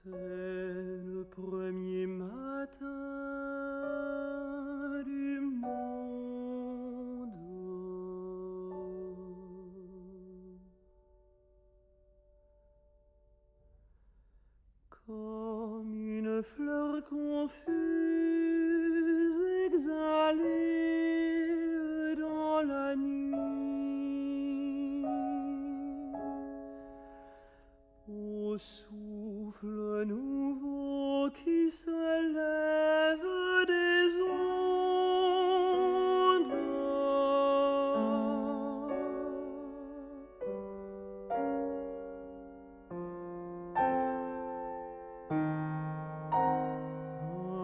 C'est le premier matin du monde. Comme une fleur confuse exhalée dans la nuit, au souffle nouveau qui se lève des ondes,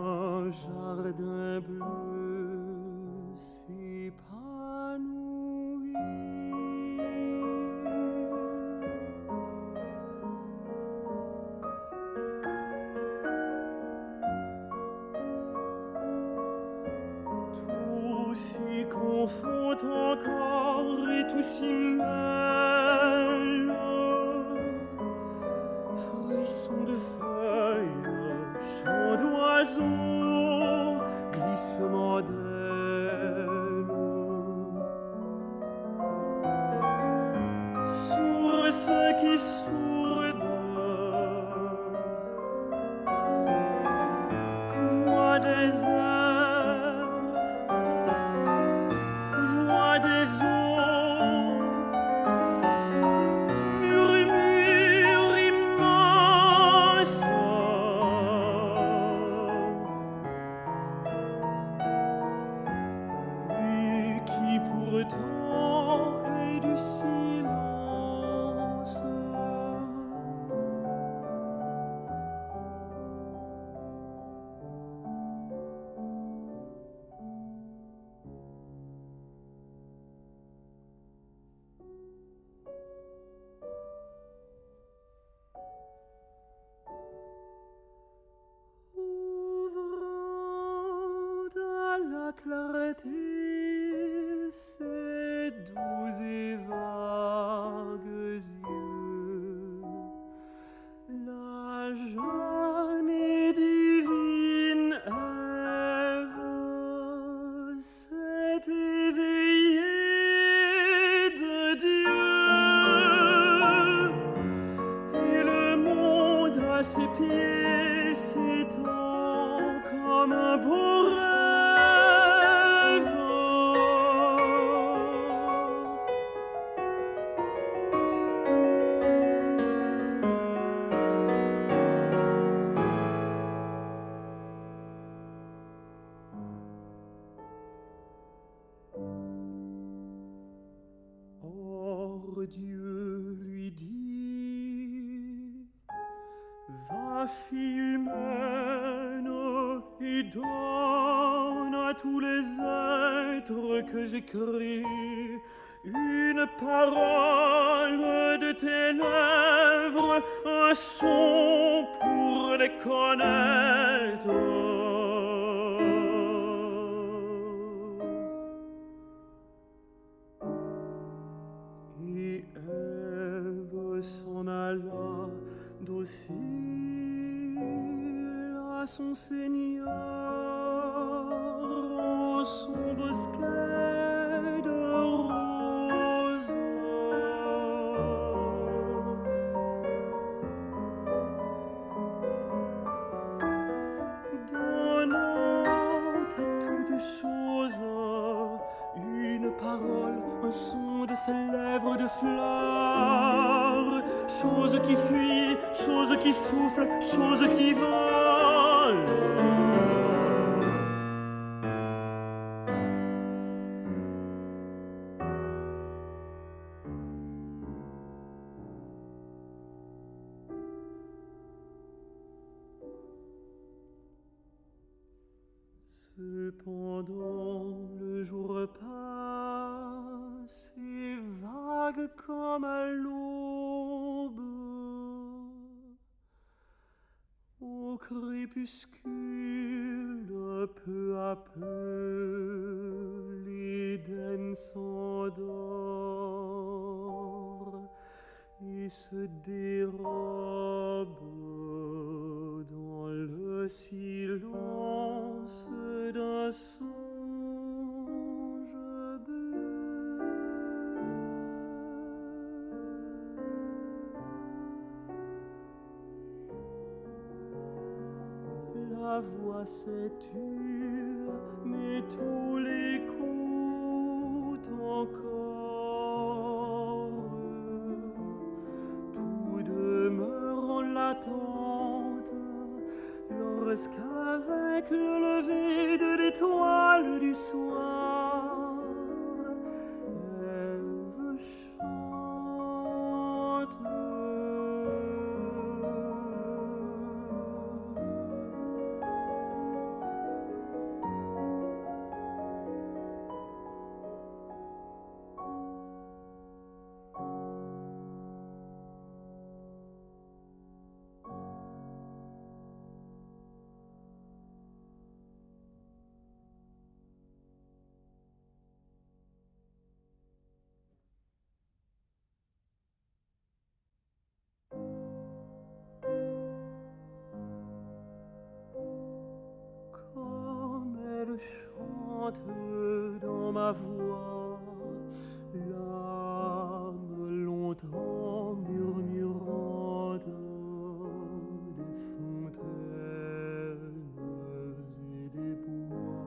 un jardin bleu s'épanouit. Tout s'y confond encore et tout s'y mêle. Frisson de feuilles, chant d'oiseaux, glissement d'ailes, source qui sourde, voix des airs, voix des eaux, murmure immense, et qui pourtant est du silence. Ouvrant à la clarté ses doux et vagues yeux, la jeune et divine Ève s'est éveillée de Dieu, et le monde à ses pieds s'étend comme un beau rêve. Or Dieu lui dit: va, fille humaine, et donne à tous les êtres que j'ai créés une parole de tes lèvres, un son pour les connaître. Et Ève s'en alla docile à son Seigneur en son bosquet de roses. Donnant à toutes choses une parole, un son de ses lèvres de fleurs, chose qui fuit, chose qui souffle, chose qui vole. Cependant le jour passe et vague comme à l'aube, au crépuscule peu à peu l'Éden s'endort et se dérobe. le silence d'un songe bleu. La voix s'est tue, mais tout l'écoute encore. Tout demeure en l'attente, lorsqu'avec le lever de l'étoile du soir, Ève chante. Comme elle chante dans ma voix, l'âme longtemps murmurante des fontaines et des bois.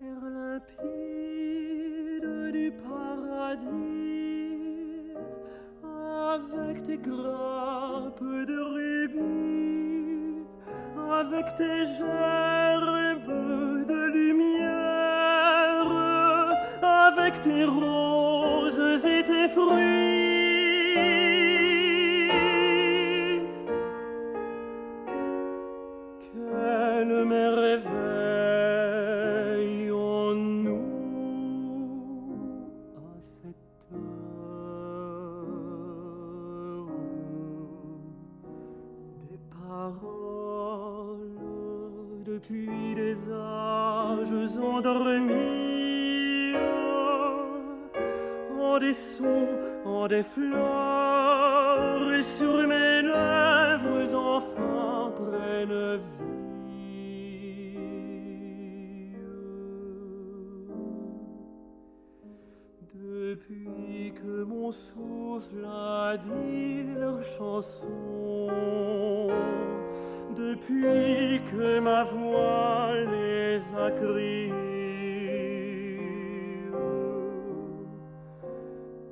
Air limpide du paradis, avec tes grappes de rubis, avec tes gerbes de lumière, avec tes roses et tes fruits. Quelle merveille en nous à cette heure. Des paroles depuis des âges endormis, en des sons, en des fleurs, et sur mes lèvres enfin prennent vie. Depuis que mon souffle a dit leur chanson, depuis que ma voix les a criés,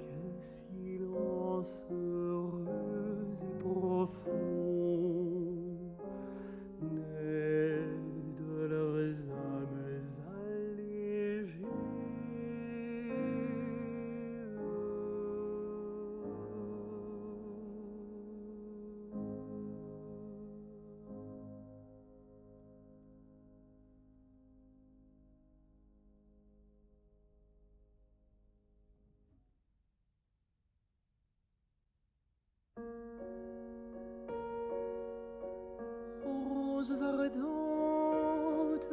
quel silence heureux et profond naît de leurs âmes allégées. Roses ardentes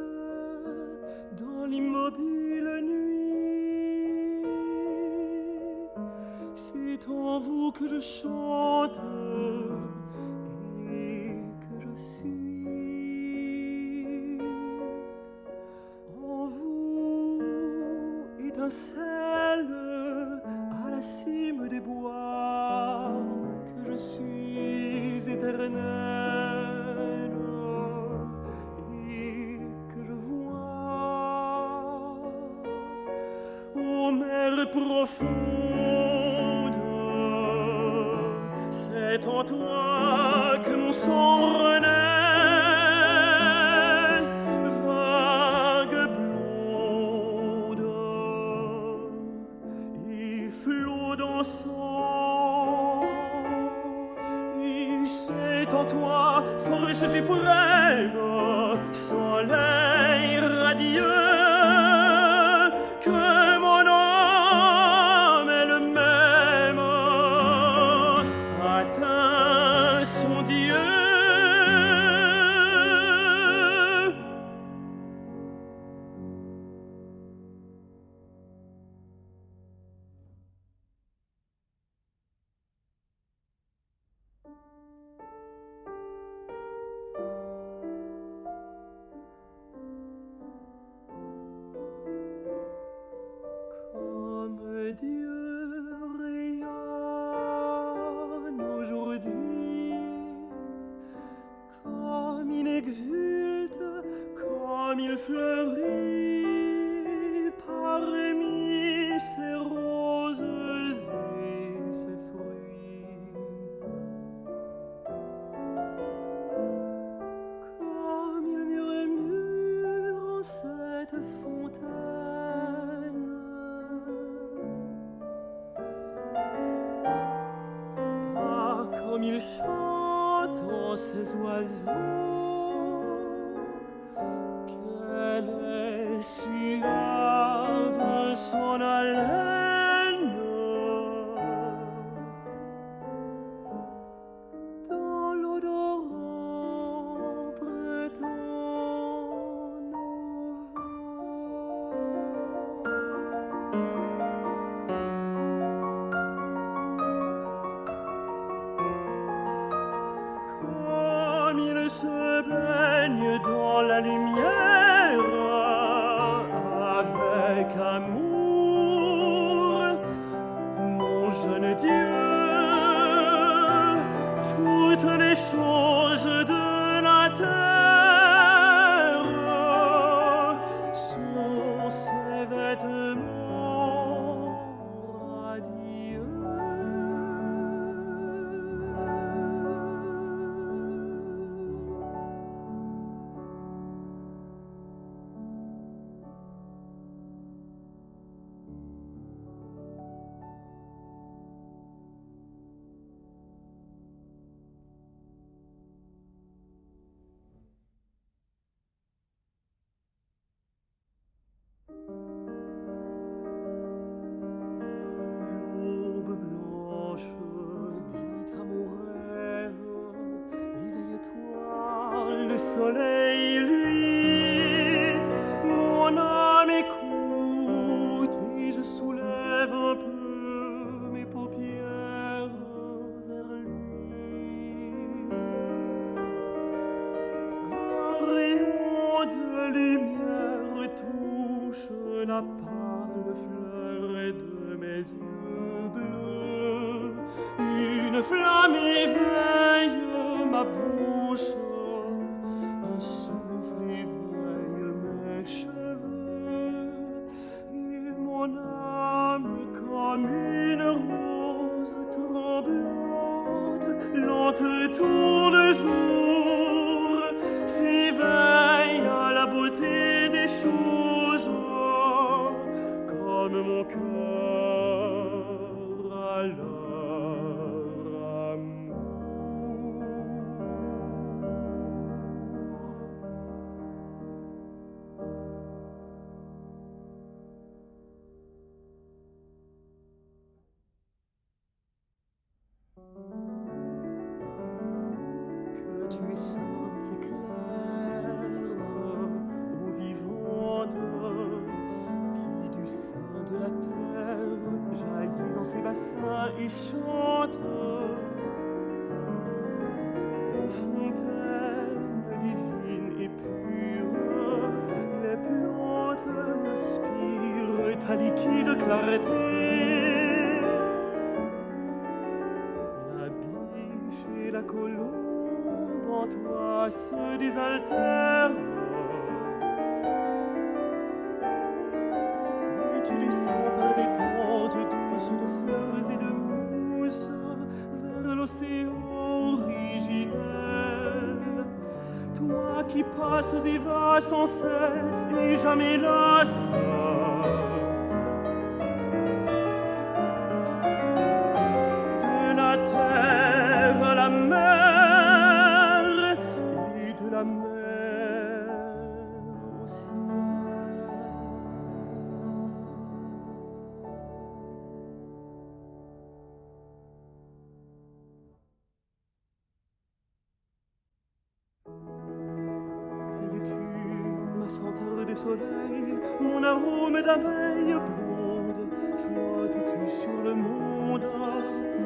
dans l'immobile nuit, c'est en vous que je chante et que je suis. En vous, étincelle à la cime des bois, que je suis éternelle et que je vois. Ô mer profonde, c'est en toi que mon sang renaît, vague blonde et flot dansant. Et c'est en toi, force suprême, soleil radieux, que mon âme elle-même atteint son Dieu. exulte comme il fleurit parmi ses roses et ses fruits. Comme il murmure en cette fontaine, ah, comme il chante en ces oiseaux, quelle est suave son haleine dans l'odorant printemps nouveau. Comme il se baigne dans la lumière avec amour, mon jeune Dieu, toutes les choses de la terre sont ses vêtements radieux. L'aube blanche dit à mon rêve, éveille-toi, le soleil lui. Mon âme écoute et je soulève un peu mes paupières vers lui. Un rayon de lumière touche la pâle fleur de mes yeux bleus. Une flamme éveille ma bouche, un souffle éveille mes cheveux, et mon âme comme une rose tremblante, lente tour de jour, s'éveille à la beauté des choses, comme mon cœur à leur amour. Que tu es simple et claire, eau vivante, qui du sein de la terre jaillit en ses bassins et chante. Ô fontaine divine et pure, les plantes aspirent ta liquide clarté. La biche et la colombe en toi se désaltèrent, et tu descends par des pentes douces de fleurs et de mousse vers l'océan originel. Toi qui passes et vas sans cesse et jamais lasse, de la terre à la mer et de la mer au ciel. Veilles-tu, ma senteur des soleils, mon arôme d'abeille blonde, flottes-tu sur le monde,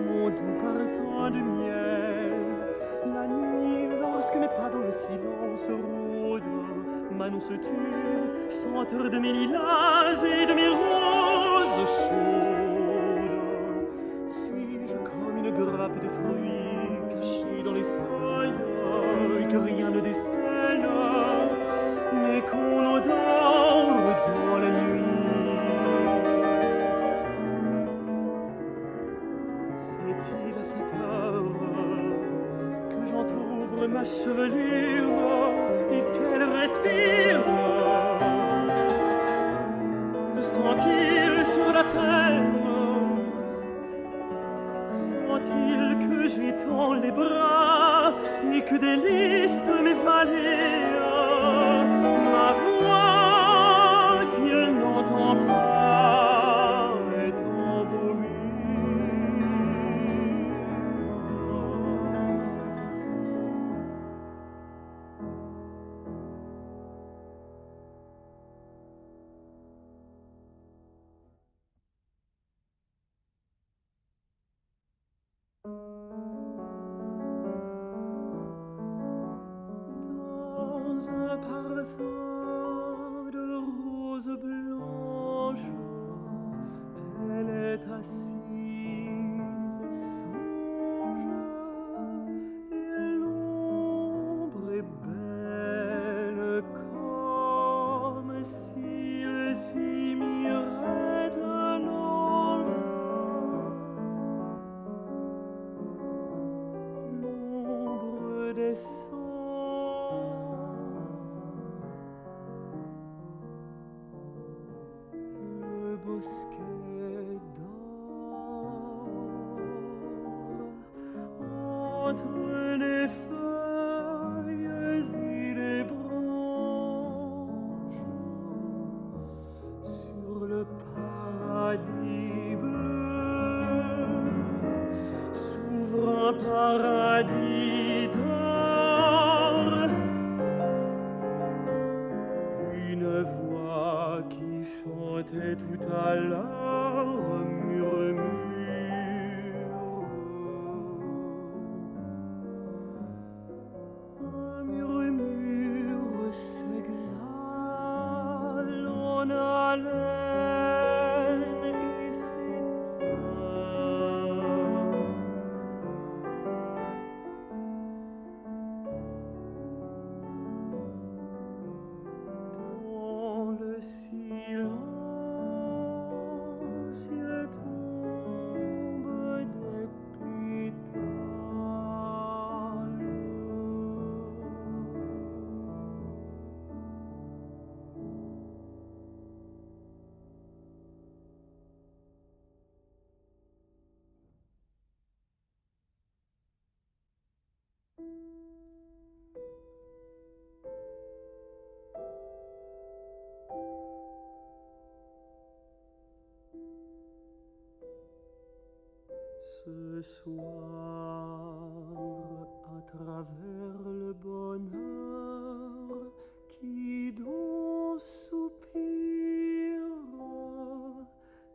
mon doux parfum de miel? La nuit, lorsque mes pas dans le silence rôdent, m'annonces-tu, senteur de mes lilas et de mes roses chaudes? Suis-je comme une grappe de fruits cachée dans les feuilles? et que rien ne décèle mes qu'on dort dans la nuit. C'est-il à cette heure que j'entr'ouvre ma chevelure et qu'elle respire? Le sent-il sur la terre? Sent-il que j'étends les bras et que délice de mes vallées ma voix qu'il n'entend pas est embaumée? Dans un parfum de rose blanche, elle est assise et songe, et l'ombre est belle comme s'il s'y mirait un ange. L'ombre descend, le bosquet dort entre les feuilles et les branches. Sur le paradis bleu s'ouvre un paradis d'or. Une voix qui chantait tout à l'heure murmure. Un murmure s'exhale en haleine et s'éteint. Dans le silence, il tombe des pétales. Ce soir, à travers le bonheur qui donc soupire,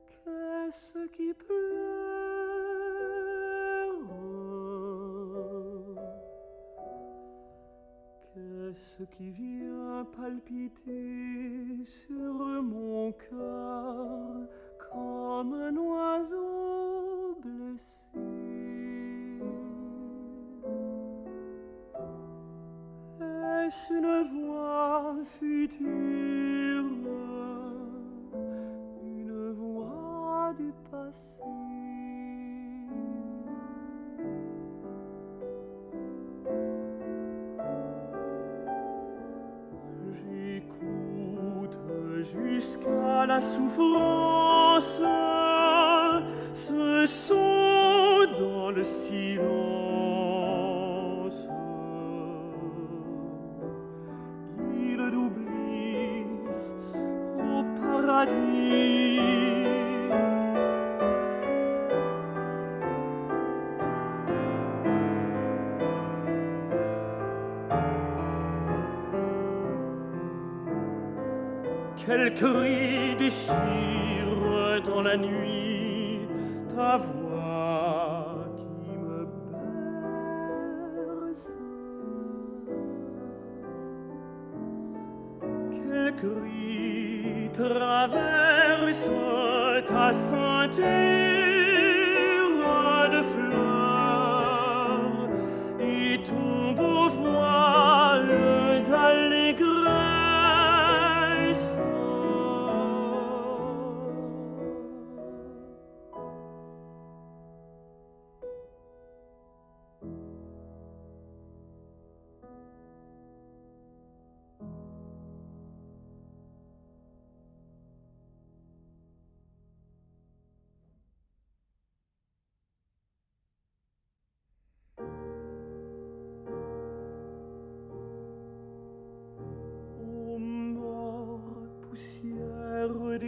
qu'est-ce qui pleure? Qu'est-ce qui vient palpiter sur mon cœur comme un oiseau blessé? Est-ce une voix future, une voix du passé? J'écoute jusqu'à la souffrance ce son dans le silence. Il d'oubli au paradis. Quel cri déchire dans la nuit ta voix qui me berce? Quel cri traverse ta ceinture de fleurs et ton beau voile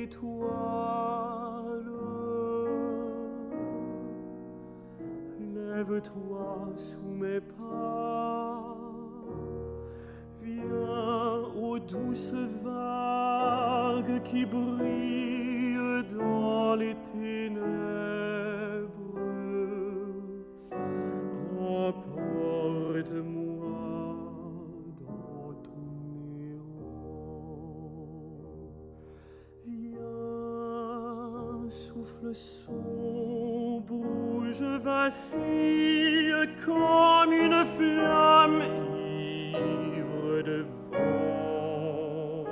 étoile. Lève-toi sous mes pas, viens aux douces vagues qui brillent dans les ténèbres. Emporte-moi dans ton néant. Viens, souffle sombre où je vacille comme une flamme ivre de vent.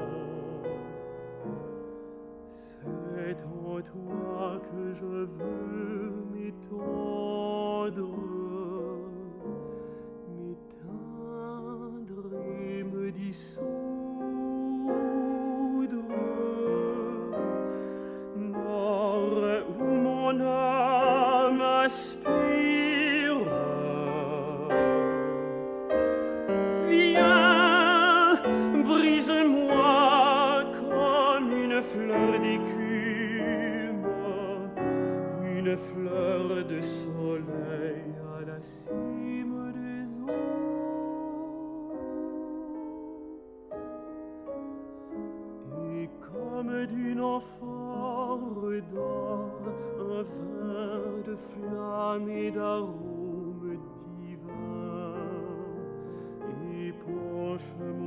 C'est en toi que je veux m'étendre et me dissoudre. Mort où mon âme aspire, viens, brise-moi comme une fleur d'écume, une fleur de soleil à la cime des eaux. Et comme d'une amphore d'or, un vin de flamme et d'arôme divin, épanche mon